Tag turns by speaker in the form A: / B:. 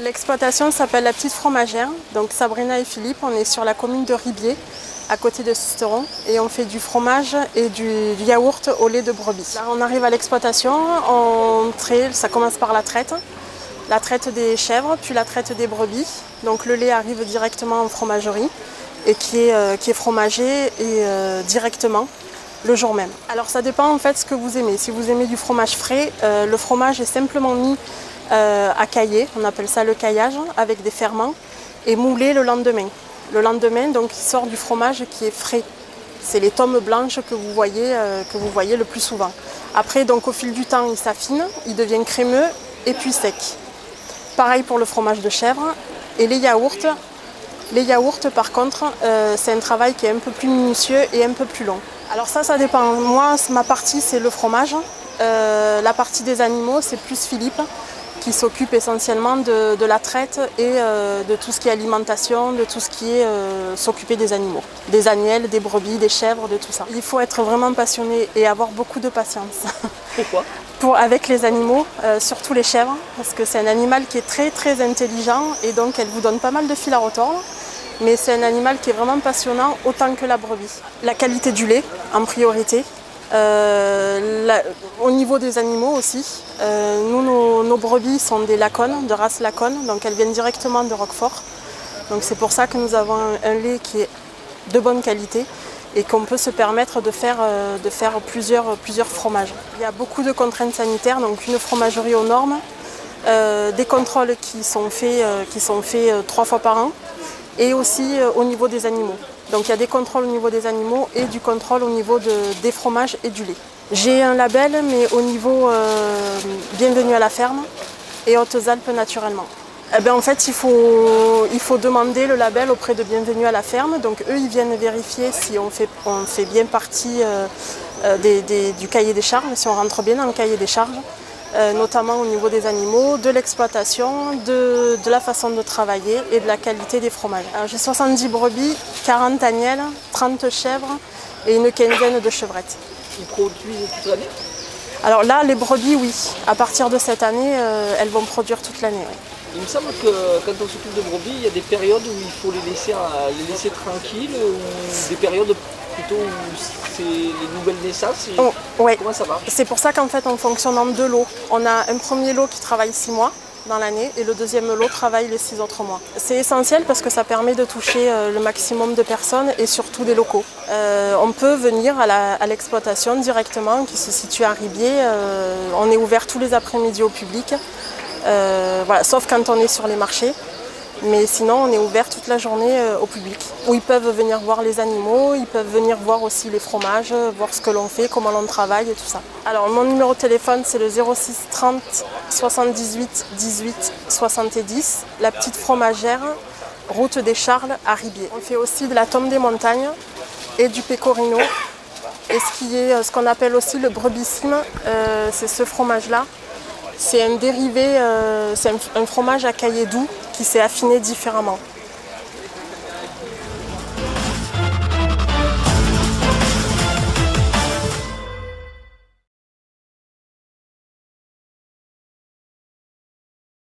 A: L'exploitation s'appelle la Petite Fromagère. Donc Sabrina et Philippe, on est sur la commune de Ribier, à côté de Sisteron, et on fait du fromage et du yaourt au lait de brebis. Là, on arrive à l'exploitation, ça commence par la traite des chèvres, puis la traite des brebis. Donc le lait arrive directement en fromagerie et qui est fromagé directement le jour même. Alors ça dépend en fait ce que vous aimez. Si vous aimez du fromage frais, le fromage est simplement mis à cailler, on appelle ça le caillage, avec des ferments, et moulé le lendemain. Le lendemain, donc, il sort du fromage qui est frais. C'est les tomes blanches que vous voyez le plus souvent. Après, donc, au fil du temps, il s'affine, il devient crémeux et puis sec. Pareil pour le fromage de chèvre. Et les yaourts, par contre, c'est un travail qui est un peu plus minutieux et un peu plus long. Alors ça dépend. Moi, ma partie, c'est le fromage. La partie des animaux, c'est plus Philippe, qui s'occupe essentiellement de la traite et de tout ce qui est alimentation, de tout ce qui est s'occuper des animaux. Des agnelles, des brebis, des chèvres, de tout ça. Il faut être vraiment passionné et avoir beaucoup de patience.
B: Pourquoi?
A: Avec les animaux, surtout les chèvres, parce que c'est un animal qui est très très intelligent et donc elle vous donne pas mal de fil à retordre. Mais c'est un animal qui est vraiment passionnant autant que la brebis. La qualité du lait en priorité. Au niveau des animaux aussi, nos brebis sont des lacones, de race lacone, donc elles viennent directement de Roquefort. Donc c'est pour ça que nous avons un lait qui est de bonne qualité et qu'on peut se permettre de faire plusieurs fromages. Il y a beaucoup de contraintes sanitaires, donc une fromagerie aux normes, des contrôles qui sont faits 3 fois par an et aussi au niveau des animaux. Donc il y a des contrôles au niveau des animaux et du contrôle au niveau des fromages et du lait. J'ai un label, mais au niveau Bienvenue à la ferme et Hautes-Alpes naturellement. Eh bien, en fait, il faut demander le label auprès de Bienvenue à la ferme. Donc eux, ils viennent vérifier si on fait bien partie du cahier des charges, si on rentre bien dans le cahier des charges. Notamment au niveau des animaux, de l'exploitation, de la façon de travailler et de la qualité des fromages. J'ai 70 brebis, 40 agnelles, 30 chèvres et une quinzaine de chevrettes.
B: Ils produisent toute l'année?
A: Alors là, les brebis, oui. À partir de cette année, elles vont produire toute l'année. Oui.
B: Il me semble que quand on s'occupe de brebis, il y a des périodes où il faut les laisser tranquilles, ou des périodes plutôt où c'est les nouvelles naissances.
A: Ouais.
B: Comment ça marche?
A: C'est pour ça qu'en fait on fonctionne en 2 lots. On a un premier lot qui travaille 6 mois dans l'année et le deuxième lot travaille les 6 autres mois. C'est essentiel parce que ça permet de toucher le maximum de personnes et surtout des locaux. On peut venir à l'exploitation directement qui se situe à Ribier. On est ouvert tous les après-midi au public. Voilà, sauf quand on est sur les marchés, mais sinon on est ouvert toute la journée au public, où ils peuvent venir voir les animaux, ils peuvent venir voir aussi les fromages, voir ce que l'on fait, comment l'on travaille et tout ça. Alors mon numéro de téléphone c'est le 06 30 78 18 70, la Petite Fromagère, route des Charles à Ribier. On fait aussi de la tome des montagnes et du pecorino, et ce qu'on appelle aussi le brebissime, c'est ce fromage-là. C'est un dérivé, c'est un fromage à caillé doux qui s'est affiné différemment.